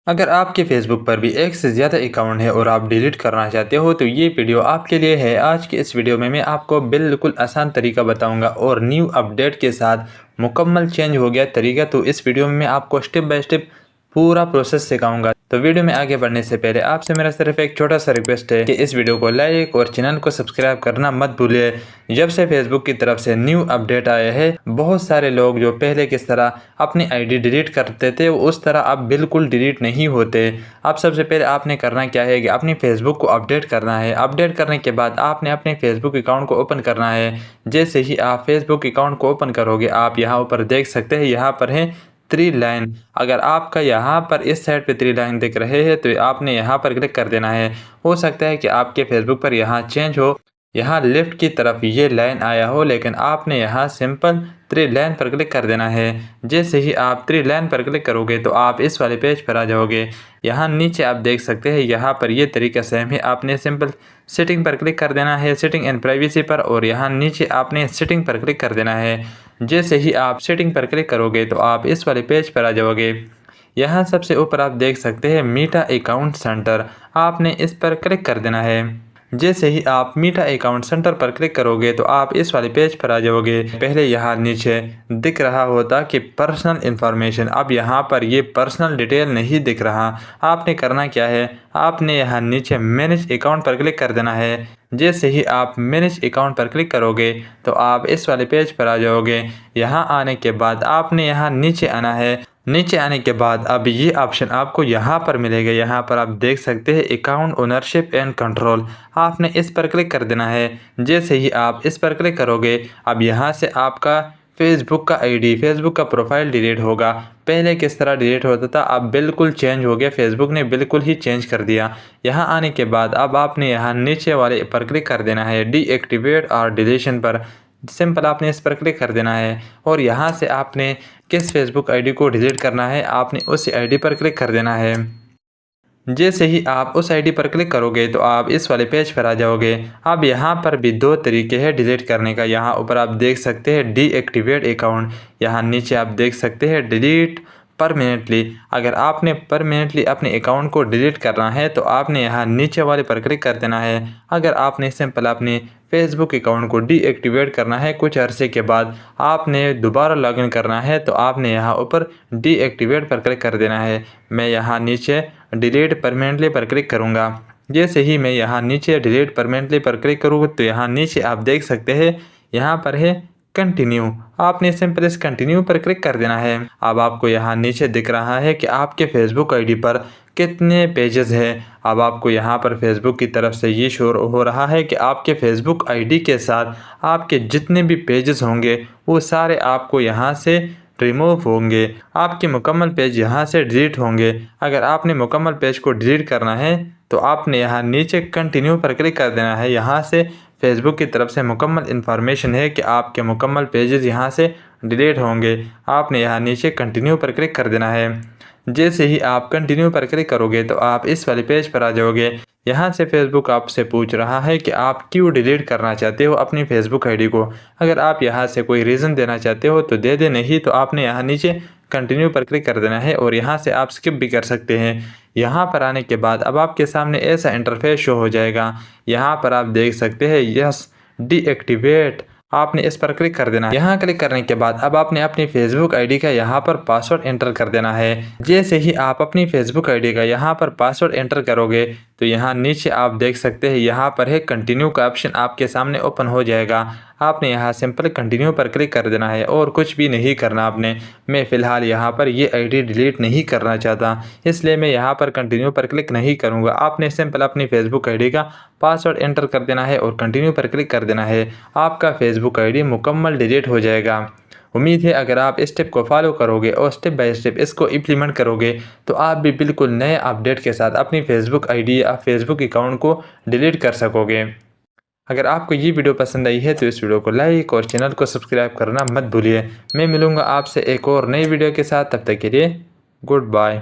अगर आपके फेसबुक पर भी एक से ज़्यादा अकाउंट है और आप डिलीट करना चाहते हो तो ये वीडियो आपके लिए है। आज की इस वीडियो में मैं आपको बिल्कुल आसान तरीका बताऊंगा और न्यू अपडेट के साथ मुकम्मल चेंज हो गया तरीका। तो इस वीडियो में मैं आपको स्टेप बाय स्टेप पूरा प्रोसेस सिखाऊंगा। तो वीडियो में आगे बढ़ने से पहले आपसे मेरा सिर्फ एक छोटा सा रिक्वेस्ट है कि इस वीडियो को लाइक और चैनल को सब्सक्राइब करना मत भूलिए। जब से फेसबुक की तरफ से न्यू अपडेट आया है, बहुत सारे लोग जो पहले किस तरह अपनी आईडी डिलीट करते थे वो उस तरह अब बिल्कुल डिलीट नहीं होते। अब सबसे पहले आपने करना क्या है कि अपनी फेसबुक को अपडेट करना है। अपडेट करने के बाद आपने अपने फेसबुक अकाउंट को ओपन करना है। जैसे ही आप फेसबुक अकाउंट को ओपन करोगे, आप यहाँ ऊपर देख सकते हैं, यहाँ पर है 3 लाइन। अगर आपका यहाँ पर इस साइड पे 3 लाइन दिख रहे हैं तो आपने यहाँ पर क्लिक कर देना है। हो सकता है कि आपके फेसबुक पर यहाँ चेंज हो, यहाँ लेफ्ट की तरफ ये लाइन आया हो, लेकिन आपने यहाँ सिंपल 3 लाइन पर क्लिक कर देना है। जैसे ही आप 3 लाइन पर क्लिक करोगे तो आप इस वाले पेज पर आ जाओगे। यहाँ नीचे आप देख सकते हैं, यहाँ पर ये तरीका सेम है। आपने सिंपल सेटिंग पर क्लिक कर देना है, सेटिंग एंड प्राइवेसी पर, और यहाँ नीचे आपने सेटिंग पर क्लिक कर देना है। जैसे ही आप सेटिंग पर क्लिक करोगे तो आप इस वाले पेज पर आ जाओगे। यहाँ सबसे ऊपर आप देख सकते हैं मीटा अकाउंट सेंटर, आपने इस पर क्लिक कर देना है। जैसे ही आप मीटा अकाउंट सेंटर पर क्लिक करोगे तो आप इस वाले पेज पर आ जाओगे। पहले यहाँ नीचे दिख रहा होता कि पर्सनल इन्फॉर्मेशन, अब यहाँ पर ये पर्सनल डिटेल नहीं दिख रहा। आपने करना क्या है, आपने यहाँ नीचे मैनेज अकाउंट पर क्लिक कर देना है। जैसे ही आप मैनेज अकाउंट पर क्लिक करोगे तो आप इस वाले पेज पर आ जाओगे। यहाँ आने के बाद आपने यहाँ नीचे आना है। नीचे आने के बाद अब ये ऑप्शन आपको यहाँ पर मिलेगा। यहाँ पर आप देख सकते हैं अकाउंट ओनरशिप एंड कंट्रोल, आपने इस पर क्लिक कर देना है। जैसे ही आप इस पर क्लिक करोगे अब यहाँ से आपका फेसबुक का आईडी, फेसबुक का प्रोफाइल डिलीट होगा। पहले किस तरह डिलीट होता था अब बिल्कुल चेंज हो गया, फेसबुक ने बिल्कुल ही चेंज कर दिया। यहाँ आने के बाद अब आपने यहाँ नीचे वाले पर क्लिक कर देना है, डीएक्टिवेट और डिलीशन पर। सिंपल आपने इस पर क्लिक कर देना है और यहाँ से आपने किस फेसबुक आईडी को डिलीट करना है, आपने उस आईडी पर क्लिक कर देना है। जैसे ही आप उस आईडी पर क्लिक करोगे तो आप इस वाले पेज पर आ जाओगे। अब यहाँ पर भी 2 तरीके हैं डिलीट करने का। यहाँ ऊपर आप देख सकते हैं डीएक्टिवेट अकाउंट, यहाँ नीचे आप देख सकते हैं डिलीट परमानेंटली। अगर आपने परमानेंटली अपने अकाउंट को डिलीट करना है तो आपने यहाँ नीचे वाले पर क्लिक कर देना है। अगर आपने सिंपल अपने फेसबुक अकाउंट को डीएक्टिवेट करना है, कुछ अरसे के बाद आपने दोबारा लॉगिन करना है तो आपने यहाँ ऊपर डीएक्टिवेट पर क्लिक कर देना है। मैं यहाँ नीचे डिलीट परमानेंटली पर क्लिक करूँगा। जैसे ही मैं यहाँ नीचे डिलीट परमानेंटली पर क्लिक करूँगा तो यहाँ नीचे आप देख सकते हैं, यहाँ पर है कंटिन्यू, आपने सिंपल इस कंटिन्यू पर क्लिक कर देना है। अब आपको यहाँ नीचे दिख रहा है कि आपके फेसबुक आईडी पर कितने पेजेस हैं। अब आपको यहाँ पर फेसबुक की तरफ से ये शो हो रहा है कि आपके फेसबुक आईडी के साथ आपके जितने भी पेजेस होंगे वो सारे आपको यहाँ से रिमूव होंगे, आपके मुकम्मल पेज यहाँ से डिलीट होंगे। अगर आपने मुकम्मल पेज को डिलीट करना है तो आपने यहाँ नीचे कंटिन्यू पर क्लिक कर देना है। यहाँ से फेसबुक की तरफ से मुकम्मल इन्फॉर्मेशन है कि आपके मुकम्मल पेजेस यहाँ से डिलीट होंगे। आपने यहाँ नीचे कंटिन्यू पर क्लिक कर देना है। जैसे ही आप कंटिन्यू पर क्लिक करोगे तो आप इस वाले पेज पर आ जाओगे। यहाँ से फेसबुक आपसे पूछ रहा है कि आप क्यों डिलीट करना चाहते हो अपनी फेसबुक आईडी को। अगर आप यहाँ से कोई रीज़न देना चाहते हो तो दे दे, नहीं तो आपने यहाँ नीचे कंटिन्यू पर क्लिक कर देना है और यहाँ से आप स्किप भी कर सकते हैं। यहाँ पर आने के बाद अब आपके सामने ऐसा इंटरफेस शो हो जाएगा। यहाँ पर आप देख सकते हैं यस डीएक्टिवेट, आपने इस पर क्लिक कर देना है। यहाँ क्लिक करने के बाद अब आपने अपनी फेसबुक आईडी का यहाँ पर पासवर्ड एंटर कर देना है। जैसे ही आप अपनी फेसबुक आईडी का यहाँ पर पासवर्ड एंटर करोगे तो यहाँ नीचे आप देख सकते हैं, यहाँ पर है कंटिन्यू का ऑप्शन आपके सामने ओपन हो जाएगा। आपने यहाँ सिंपल कंटिन्यू पर क्लिक कर देना है और कुछ भी नहीं करना आपने। मैं फ़िलहाल यहाँ पर ये आईडी डिलीट नहीं करना चाहता, इसलिए मैं यहाँ पर कंटिन्यू पर क्लिक नहीं करूँगा। आपने सिंपल अपनी फेसबुक आईडी का पासवर्ड एंटर कर देना है और कंटिन्यू पर क्लिक कर देना है। आपका फेसबुक आईडी मुकम्मल डिलीट हो जाएगा। उम्मीद है अगर आप इस स्टेप को फॉलो करोगे और स्टेप बाय स्टेप इसको इम्प्लीमेंट करोगे तो आप भी बिल्कुल नए अपडेट के साथ अपनी फेसबुक आईडी या फेसबुक अकाउंट को डिलीट कर सकोगे। अगर आपको ये वीडियो पसंद आई है तो इस वीडियो को लाइक और चैनल को सब्सक्राइब करना मत भूलिए। मैं मिलूँगा आपसे एक और नई वीडियो के साथ, तब तक के लिए गुड बाय।